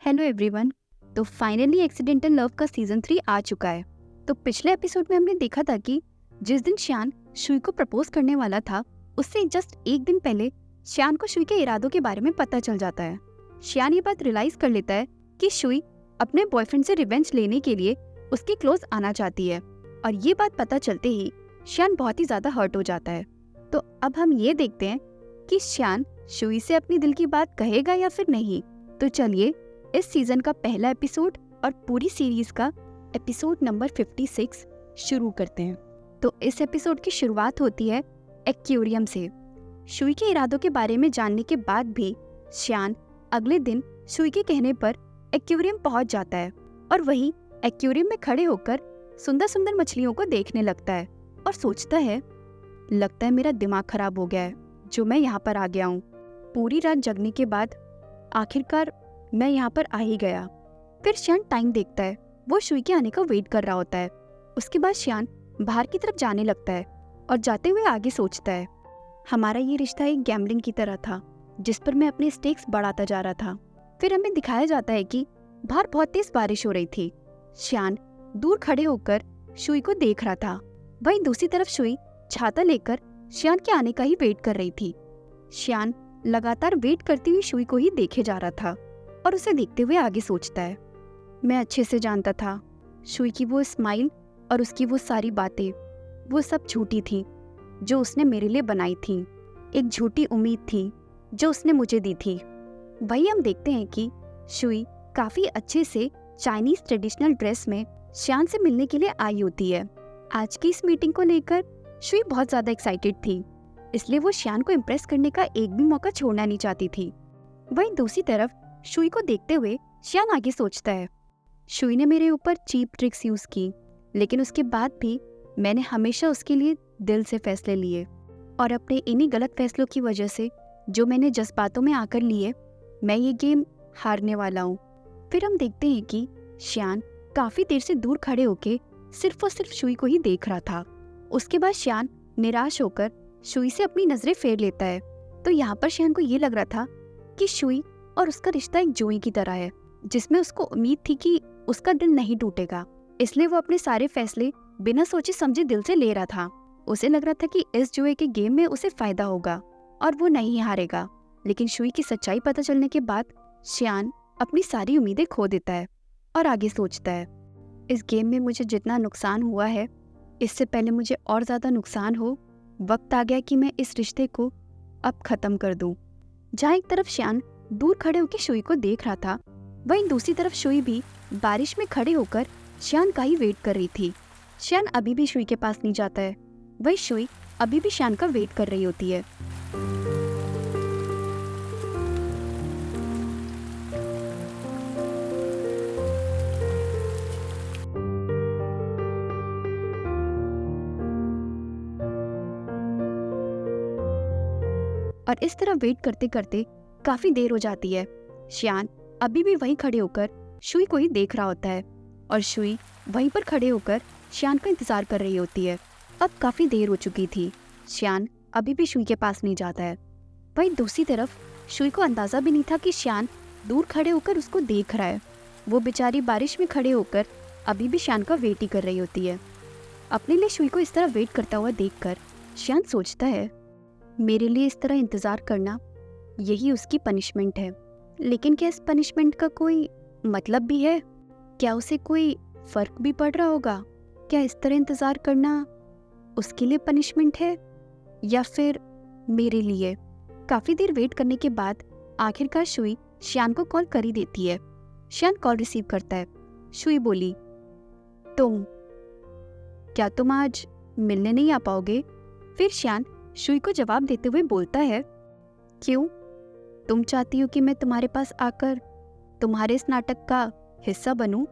Hello everyone. तो finally accidental love का season 3 आ चुका है। तो पिछले एपिसोड में हमने देखा था कि जिस दिन श्यान शुई को प्रपोज करने वाला था, उससे जस्ट एक दिन पहले श्यान को शुई के इरादों के बारे में पता चल जाता है। श्यान ये बात रियलाइज कर लेता है कि शुई अपने बॉयफ्रेंड से रिवेंज लेने के लिए उसके क्लोज आना चाहती है, और ये बात पता चलते ही श्यान बहुत ही ज्यादा हर्ट हो जाता है। तो अब हम ये देखते हैं कि श्यान शुई से अपनी दिल की बात कहेगा या फिर नहीं। तो चलिए इस सीजन का पहला एपिसोड और पूरी सीरीज का एपिसोड नंबर 56 शुरू करते हैं। तो इस एपिसोड की शुरुआत होती है एक्वेरियम से। शुई के इरादों के बारे में जानने के बाद भी श्यान अगले दिन शुई के कहने पर एक्वेरियम पहुंच जाता है और वही एक्वेरियम में खड़े होकर सुंदर सुंदर मछलियों को देखने लगता है और सोचता है, लगता है मेरा दिमाग खराब हो गया है जो मैं यहाँ पर आ गया हूँ। पूरी रात जगने के बाद आखिरकार मैं यहाँ पर आ ही गया। फिर श्यान टाइम देखता है, वो शुई के आने का वेट कर रहा होता है। उसके बाद श्यान बाहर की तरफ जाने लगता है और जाते हुए आगे सोचता है, हमारा ये रिश्ता एक गैम्बलिंग की तरह था जिस पर मैं अपने स्टेक्स बढ़ाता जा रहा था। फिर हमें दिखाया जाता है कि बाहर बहुत तेज बारिश हो रही थी। श्यान दूर खड़े होकर शुई को देख रहा था। वहीं दूसरी तरफ शुई छाता लेकर श्यान के आने का ही वेट कर रही थी। श्यान लगातार वेट करती हुई शुई को ही देखे जा रहा था और उसे देखते हुए आगे सोचता है, मैं अच्छे से जानता था शुई की वो स्माइल और उसकी वो सारी बातें, वो सब झूठी थी जो उसने मेरे लिए बनाई थी। एक झूठी उम्मीद थी जो उसने मुझे दी थी। वही हम देखते हैं कि शुई काफी अच्छे से चाइनीज ट्रेडिशनल ड्रेस में श्यान से मिलने के लिए आई होती है। आज की इस मीटिंग को लेकर शुई बहुत ज्यादा एक्साइटेड थी, इसलिए वो श्यान को इम्प्रेस करने का एक भी मौका छोड़ना नहीं चाहती थी। वहीं दूसरी तरफ शुई को देखते हुए श्यान आगे सोचता है, शुई ने मेरे ऊपर चीप ट्रिक्स यूज की, लेकिन उसके बाद भी मैंने हमेशा उसके लिए दिल से फैसले लिए, और अपने इन्हीं गलत फैसलों की वजह से जो मैंने जज्बातों में आकर लिए, मैं ये गेम हारने वाला हूँ। फिर हम देखते हैं कि श्यान काफी देर से दूर खड़े होके सिर्फ और सिर्फ शुई को ही देख रहा था। उसके बाद श्यान निराश होकर शुई से अपनी नजरें फेर लेता है। तो यहाँ पर श्यान को ये लग रहा था कि शुई और उसका रिश्ता एक जुए की तरह है जिसमें उसको उम्मीद थी कि उसका दिल नहीं टूटेगा, इसलिए वो अपने सारे फैसले बिना सोचे समझे दिल से ले रहा था। उसे लग रहा था कि इस जुए के गेम में उसे फायदा होगा और वो नहीं हारेगा। लेकिन शुई की सच्चाई पता चलने के बाद श्यान अपनी सारी उम्मीदें खो देता है और आगे सोचता है, इस गेम में मुझे जितना नुकसान हुआ है, इससे पहले मुझे और ज्यादा नुकसान हो, वक्त आ गया कि मैं इस रिश्ते को अब खत्म कर दूं। जहाँ एक तरफ श्यान दूर खड़े होकर शुई को देख रहा था, वहीं दूसरी तरफ शुई भी बारिश में खड़े होकर श्यान का ही वेट कर रही थी। श्यान अभी भी शुई के पास नहीं जाता है, वहीं शुई अभी भी श्यान का वेट कर रही होती है। और इस तरह वेट करते करते काफी देर हो जाती है। श्यान अभी भी वहीं खड़े होकर शुई को ही देख रहा होता है और शुई वहीं पर खड़े होकर श्यान का इंतजार कर रही होती है। अब काफी देर हो चुकी थी, श्यान अभी भी शुई के पास नहीं जाता है। वहीं दूसरी तरफ शुई को अंदाजा भी नहीं था कि श्यान दूर खड़े होकर उसको देख रहा है। वो बेचारी बारिश में खड़े होकर अभी भी श्यान का वेट ही कर रही होती है। अपने लिए शुई को इस तरह वेट करता हुआ देखकर श्यान सोचता है, मेरे लिए इस तरह इंतजार करना यही उसकी पनिशमेंट है। लेकिन क्या इस पनिशमेंट का कोई मतलब भी है? क्या उसे कोई फर्क भी पड़ रहा होगा? क्या इस तरह इंतजार करना उसके लिए पनिशमेंट है या फिर मेरे लिए? काफी देर वेट करने के बाद आखिरकार शुई श्यान को कॉल कर ही देती है। श्यान कॉल रिसीव करता है। शुई बोली, क्या तुम आज मिलने नहीं आ पाओगे? फिर श्यान शुई को जवाब देते हुए बोलता है, क्यों? तुम चाहती हो कि मैं तुम्हारे पास आकर तुम्हारे इस नाटक का हिस्सा बनूं?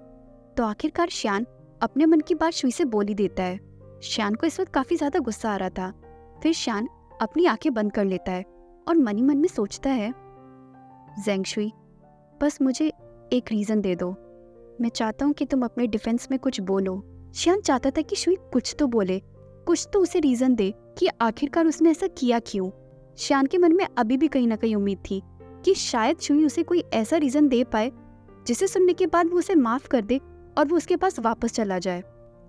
तो आखिरकार श्यान अपने मन की बात शुई से बोल ही देता है। श्यान को इस वक्त काफी ज्यादा गुस्सा आ रहा था। फिर श्यान अपनी आंखें बंद कर लेता है और मन ही मन में सोचता है, ज़ेंग शुई, बस मुझे एक रीजन दे दो। मैं चाहता हूँ कि तुम अपने डिफेंस में कुछ बोलो। श्यान चाहता था कि शुई कुछ तो बोले, कुछ तो उसे रीजन दे कि आखिरकार उसने ऐसा किया क्यों। श्यान के मन में अभी भी कहीं ना कहीं उम्मीद थी कि शायद शुई उसे कोई ऐसा रीजन दे पाए जिसे सुनने के बाद वो उसे माफ कर दे और वो उसके पास वापस चला जाए।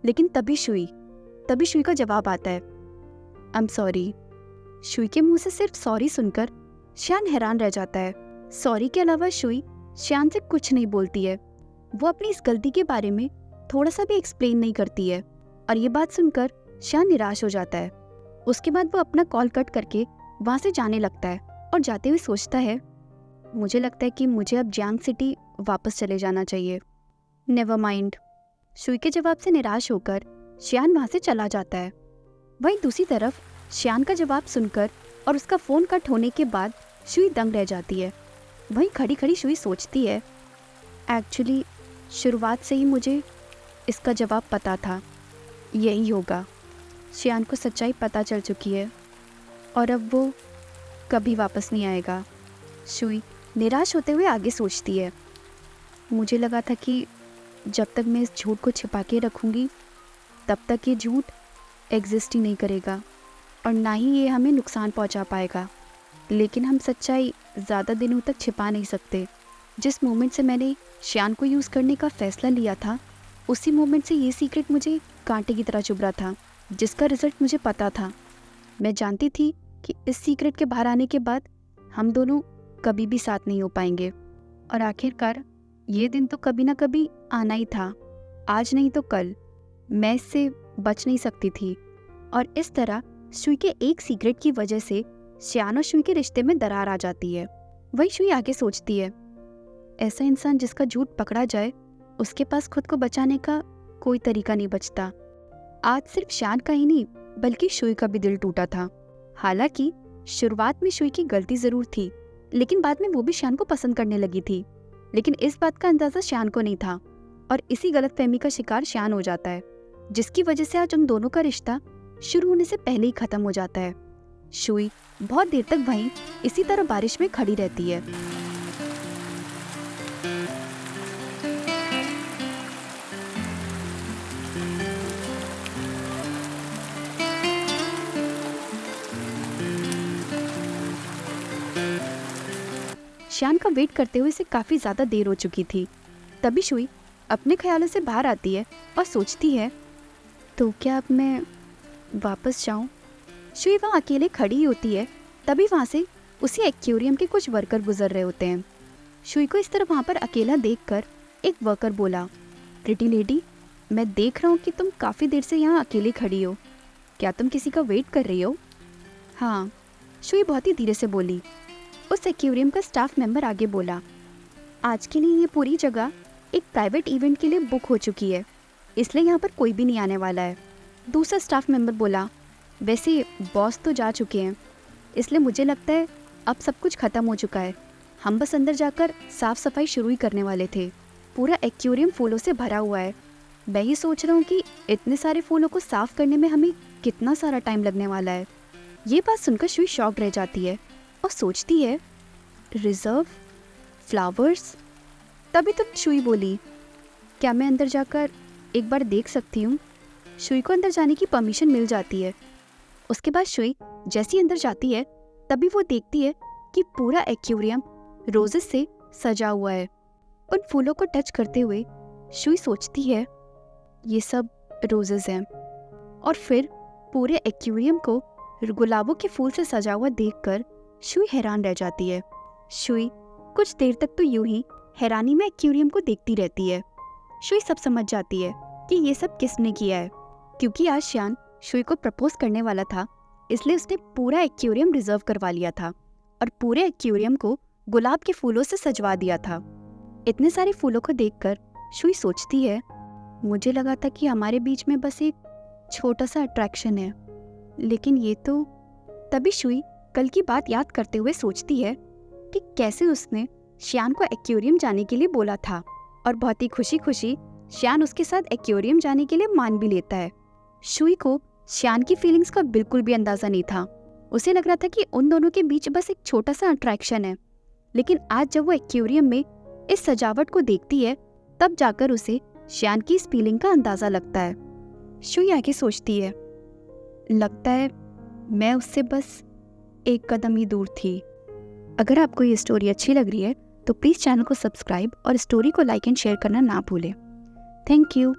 लेकिन तभी शुई का जवाब आता है, आई एम सॉरी। शुई के मुंह से सिर्फ सॉरी सुनकर श्यान हैरान रह जाता है। सॉरी के अलावा शुई श्यान से कुछ नहीं बोलती है। वो अपनी इस गलती के बारे में थोड़ा सा भी एक्सप्लेन नहीं करती है और ये बात सुनकर श्यान निराश हो जाता है। उसके बाद वो अपना कॉल कट करके वहाँ से जाने लगता है और जाते हुए सोचता है, मुझे लगता है कि मुझे अब जियांग सिटी वापस चले जाना चाहिए। Never mind. शुई के जवाब से निराश होकर श्यान वहाँ से चला जाता है। वहीं दूसरी तरफ श्यान का जवाब सुनकर और उसका फ़ोन कट होने के बाद शुई दंग रह जाती है। वहीं खड़ी खड़ी शुई सोचती है, एक्चुअली शुरुआत से ही मुझे इसका जवाब पता था, यही होगा। श्यान को सच्चाई पता चल चुकी है और अब वो कभी वापस नहीं आएगा। शुई निराश होते हुए आगे सोचती है, मुझे लगा था कि जब तक मैं इस झूठ को छिपा के रखूँगी तब तक ये झूठ एग्जिस्ट ही नहीं करेगा और ना ही ये हमें नुकसान पहुंचा पाएगा। लेकिन हम सच्चाई ज़्यादा दिनों तक छिपा नहीं सकते। जिस मोमेंट से मैंने श्यान को यूज़ करने का फ़ैसला लिया था, उसी मोमेंट से ये सीक्रेट मुझे कांटे की तरह चुभ रहा था, जिसका रिज़ल्ट मुझे पता था। मैं जानती थी कि इस सीक्रेट के बाहर आने के बाद हम दोनों कभी भी साथ नहीं हो पाएंगे और आखिरकार ये दिन तो कभी ना कभी आना ही था। आज नहीं तो कल मैं इससे बच नहीं सकती थी और इस तरह शुई के एक सीक्रेट की वजह से श्यान और शुई के रिश्ते में दरार आ जाती है। वही शुई आगे सोचती है, ऐसा इंसान जिसका झूठ पकड़ा जाए उसके पास खुद को बचाने का कोई तरीका नहीं बचता। आज सिर्फ श्यान का ही नहीं बल्कि शुई का भी दिल टूटा था। हालांकि शुरुआत में शुई की गलती जरूर थी, लेकिन बाद में वो भी श्यान को पसंद करने लगी थी। लेकिन इस बात का अंदाजा श्यान को नहीं था और इसी गलतफहमी का शिकार श्यान हो जाता है, जिसकी वजह से आज उन दोनों का रिश्ता शुरू होने से पहले ही खत्म हो जाता है। शुई बहुत देर तक वहीं इसी तरह बारिश में खड़ी रहती है। श्यान का वेट करते हुए इसे काफी ज्यादा देर हो चुकी थी। तभी शुई अपने ख्यालों से बाहर आती है और सोचती है, तो क्या अब मैं वापस जाऊं? शुई वहाँ अकेले खड़ी ही होती है। तभी वहाँ से उसी एक्वेरियम के कुछ वर्कर गुजर रहे होते हैं। शुई को इस तरह वहाँ पर अकेला देखकर एक वर्कर बोला, प्रिटी लेडी, मैं देख रहा हूँ कि तुम काफ़ी देर से यहाँ अकेली खड़ी हो। क्या तुम किसी का वेट कर रही हो? हाँ, शुई बहुत ही धीरे से बोली। उस एक्वेरियम का स्टाफ मेंबर आगे बोला, आज के लिए ये पूरी जगह एक प्राइवेट इवेंट के लिए बुक हो चुकी है, इसलिए यहाँ पर कोई भी नहीं आने वाला है। दूसरा स्टाफ मेंबर बोला, वैसे बॉस तो जा चुके हैं, इसलिए मुझे लगता है अब सब कुछ ख़त्म हो चुका है। हम बस अंदर जाकर साफ़ सफाई शुरू ही करने वाले थे। पूरा एक्वेरियम फूलों से भरा हुआ है। मैं ही सोच रहा हूँ कि इतने सारे फूलों को साफ़ करने में हमें कितना सारा टाइम लगने वाला है। ये बात सुनकर शुई शॉक्ड रह जाती है और सोचती है, रिजर्व फ्लावर्स? तभी तुम शुई बोली, क्या मैं अंदर जाकर एक बार देख सकती हूँ? शुई को अंदर जाने की परमिशन मिल जाती है। उसके बाद शुई जैसी अंदर जाती है तभी वो देखती है कि पूरा एक्वेरियम रोजेस से सजा हुआ है। उन फूलों को टच करते हुए शुई सोचती है, ये सब रोजेस हैं। और फिर पूरे एक्वेरियम को गुलाबों के फूल से सजा हुआ देखकर शुई हैरान रह जाती है। शुई कुछ देर तक तो यूं ही हैरानी में एक्वेरियम को देखती रहती है। शुई सब समझ जाती है कि ये सब किसने किया है, क्योंकि आज श्यान शुई को प्रपोज करने वाला था, इसलिए उसने पूरा एक्वेरियम रिजर्व करवा लिया था और पूरे एक्वेरियम को गुलाब के फूलों से सजवा दिया था। इतने सारे फूलों को देखकर शुई सोचती है, मुझे लगा था कि हमारे बीच में बस एक छोटा सा अट्रैक्शन है, लेकिन ये तो। तभी शुई कल की बात याद करते हुए सोचती है कि कैसे उसने श्यान को एक्वेरियम जाने के लिए बोला था और बहुत ही खुशी खुशी श्यान उसके साथ एक्वेरियम जाने के लिए मान भी लेता है। शुई को श्यान की फीलिंग्स का बिल्कुल भी अंदाजा नहीं था। उसे लग रहा था कि उन दोनों के बीच बस एक छोटा सा अट्रैक्शन है, लेकिन आज जब वो एक्वेरियम में इस सजावट को देखती है तब जाकर उसे श्यान की इस फीलिंग का अंदाजा लगता है। शुई आगे सोचती है, लगता है मैं उससे बस एक कदम ही दूर थी। अगर आपको ये स्टोरी अच्छी लग रही है तो प्लीज़ चैनल को सब्सक्राइब और स्टोरी को लाइक एंड शेयर करना ना भूलें। Thank you.